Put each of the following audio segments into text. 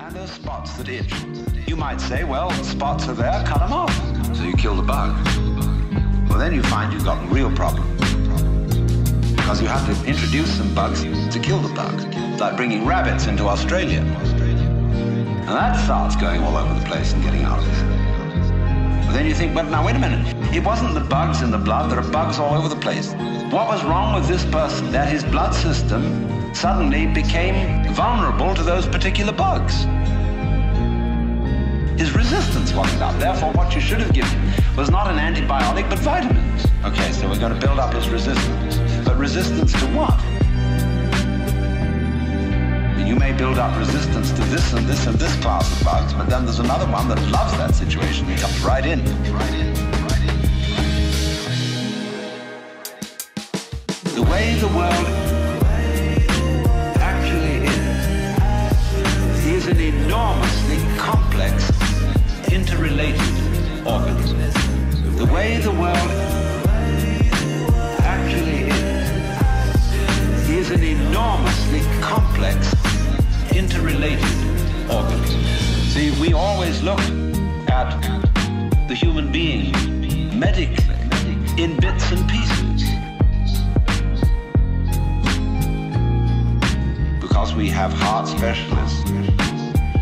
And those spots that itch. You might say, well, spots are there, cut them off. So you kill the bug. Well, then you find you've got a real problem. Because you have to introduce some bugs to kill the bug. It's like bringing rabbits into Australia. And that starts going all over the place and getting out of it. But then you think, but now wait a minute. It wasn't the bugs in the blood. There are bugs all over the place. What was wrong with this person? That his blood system suddenly became vulnerable to those particular bugs. His resistance wasn't up. Therefore, what you should have given was not an antibiotic, but vitamins. Okay, so we're going to build up his resistance. But resistance to what? You may build up resistance to this and this and this class of bugs, but then there's another one that loves that situation. It comes right in. The way the world actually is an enormously complex, interrelated organism. The way the world actually is an enormously complex, interrelated organism. See, we always look at the human being medically in bits and pieces. Because we have heart specialists,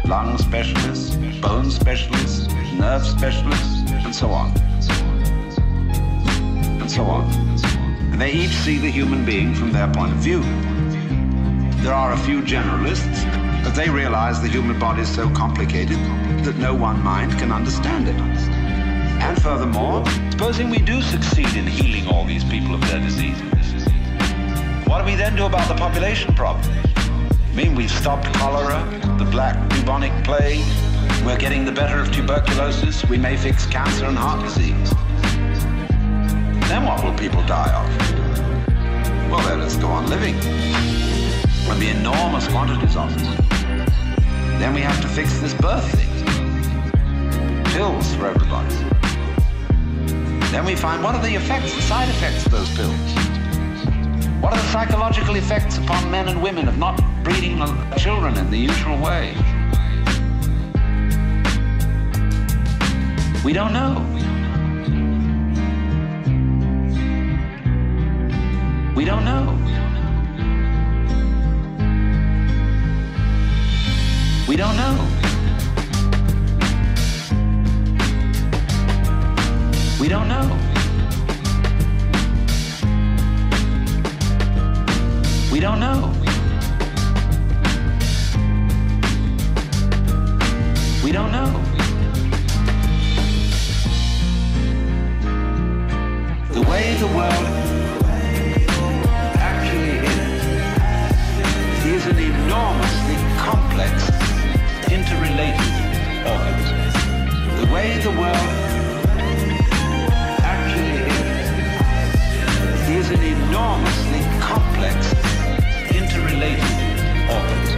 lung specialists, bone specialists, nerve specialists, and so on. And so on. And they each see the human being from their point of view. There are a few generalists, but they realize the human body is so complicated that no one mind can understand it. And furthermore, supposing we do succeed in healing all these people of their diseases, what do we then do about the population problem? I mean, we've stopped cholera, the black bubonic plague, we're getting the better of tuberculosis, we may fix cancer and heart disease. Then what will people die of? Well, then let's go on living. There'll be enormous quantities of it. Then we have to fix this birth thing. Pills for everybody. Then we find what are the effects, the side effects of those pills? What are the psychological effects upon men and women of not breeding children in the usual way? We don't know. We don't know. We don't know. We don't know. We don't know. We don't know. The way the world actually is an enormously complex, interrelated organism. The way the world actually is an enormously complex, interrelated organism.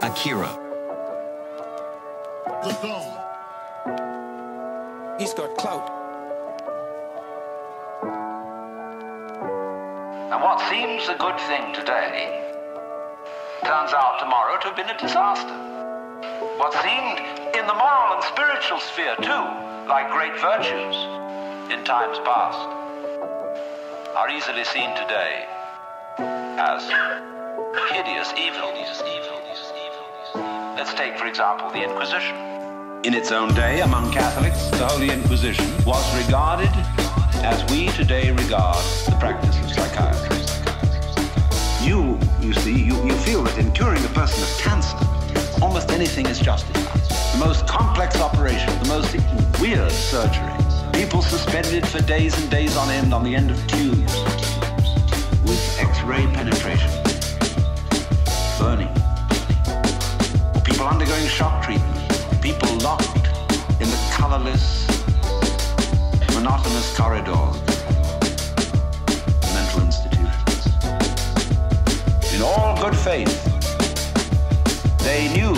Akira. He's got clout. And what seems a good thing today turns out tomorrow to have been a disaster. What seemed in the moral and spiritual sphere too, like great virtues in times past, are easily seen today as hideous evil. Let's take, for example, the Inquisition. In its own day, among Catholics, the Holy Inquisition was regarded as we today regard the practice of psychiatry. You see, you feel that in curing a person of cancer, almost anything is justified. The most complex operation, the most weird surgery. People suspended for days and days on end on the end of tubes with X-ray penetration, burning. Or people undergoing shock treatment, people locked in the colorless, monotonous corridors of mental institutions. In all good faith, they knew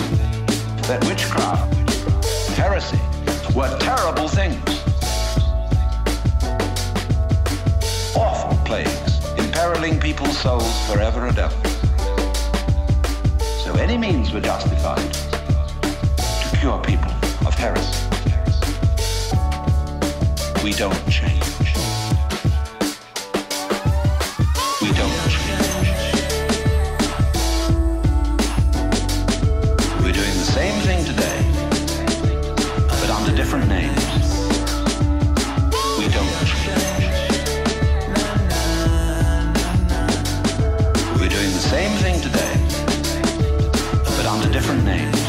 that witchcraft and heresy were terrible things. Awful plagues, imperiling people's souls forever and ever. So any means were justified to cure people of heresy. We don't change. We don't change. We're doing the same thing today, but under different names. We don't change. We're doing the same thing today, but under different names.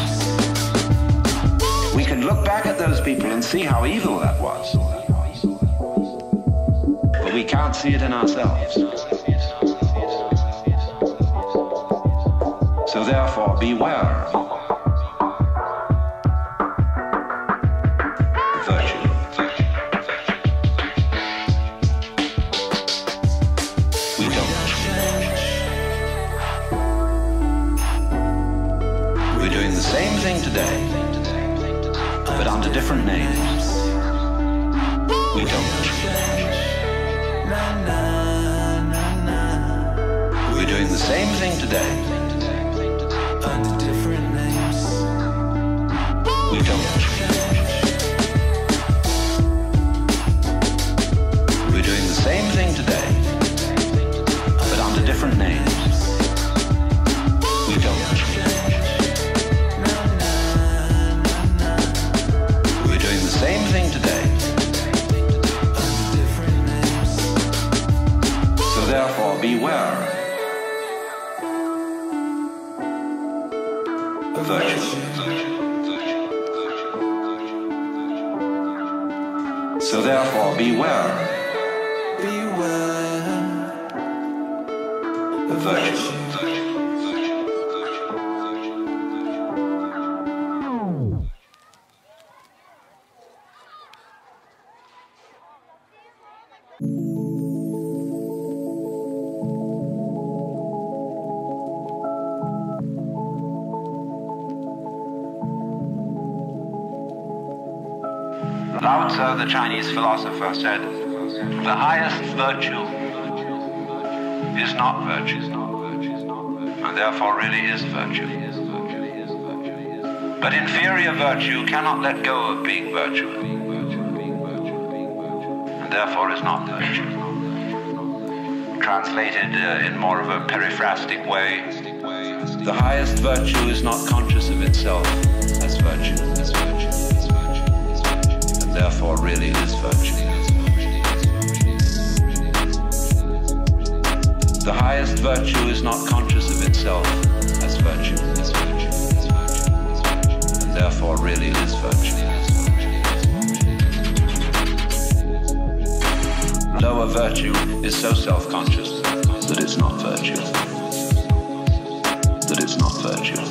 We can look back at those people and see how evil that was. But we can't see it in ourselves. So therefore, beware of virtue. We don't change. We're doing the same thing today, but under different names. We don't change. We're doing the same thing today, under different names. We don't change. We're doing the same thing today, but under different names. We don't change. We're doing the same thing today, under different names. So therefore, beware of virtue. So therefore, beware of virtue. Lao Tzu, the Chinese philosopher, said, "The highest virtue is not virtue, and therefore really is virtue. But inferior virtue cannot let go of being virtue, and therefore is not virtue." Translated in more of a periphrastic way, the highest virtue is not conscious of itself as virtue. Therefore really is virtue. The highest virtue is not conscious of itself as virtue. And therefore really is virtue. Lower virtue is so self-conscious that it's not virtue. That it's not virtue.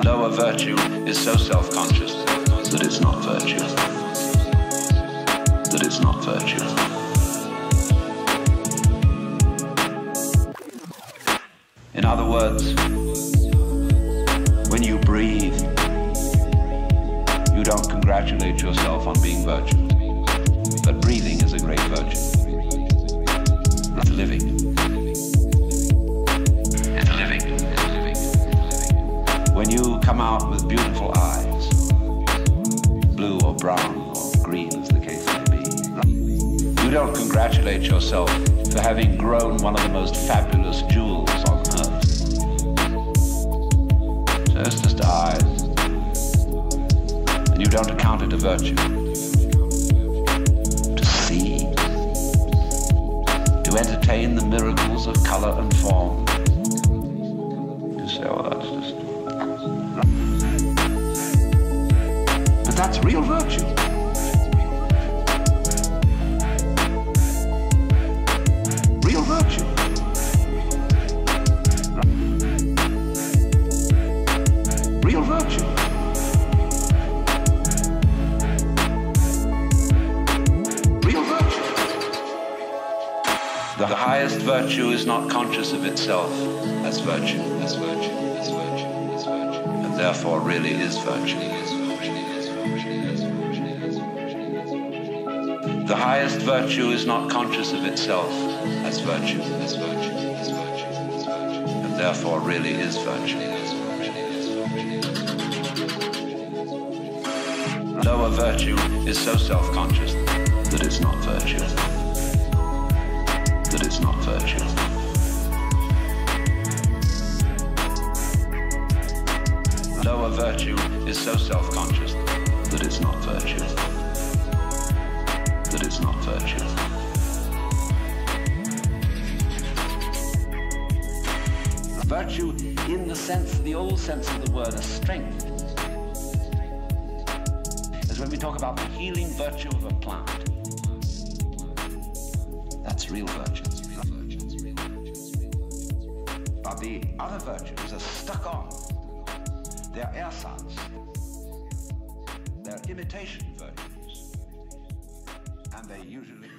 Lower virtue is so self-conscious that it's not virtue. That it's not virtue. In other words, when you breathe, you don't congratulate yourself on being virtue. But breathing is a great virtue. It's living. It's living. When you come out with beautiful eyes, blue or brown or green, green, as the case may be. You don't congratulate yourself for having grown one of the most fabulous jewels on earth. So it's just eyes. And you don't account it a virtue. To see, to entertain the miracles of color and form. You say, oh, that's just... But that's real virtue. Real virtue. Real virtue. Real virtue. The highest virtue is not conscious of itself as virtue, as virtue, as virtue, as virtue, and therefore really is virtue. The highest virtue is not conscious of itself as virtue, as virtue, as virtue, as virtue, and therefore really is virtue. Lower virtue is so self-conscious that it's not virtue. That it's not virtue. Lower virtue is so self-conscious that it's not virtue. That it's not virtue. Virtue in the sense, the old sense of the word, a strength. As when we talk about the healing virtue of a plant. That's real virtue. But the other virtues are stuck on. They're ersatz. They're imitation virtues. And they usually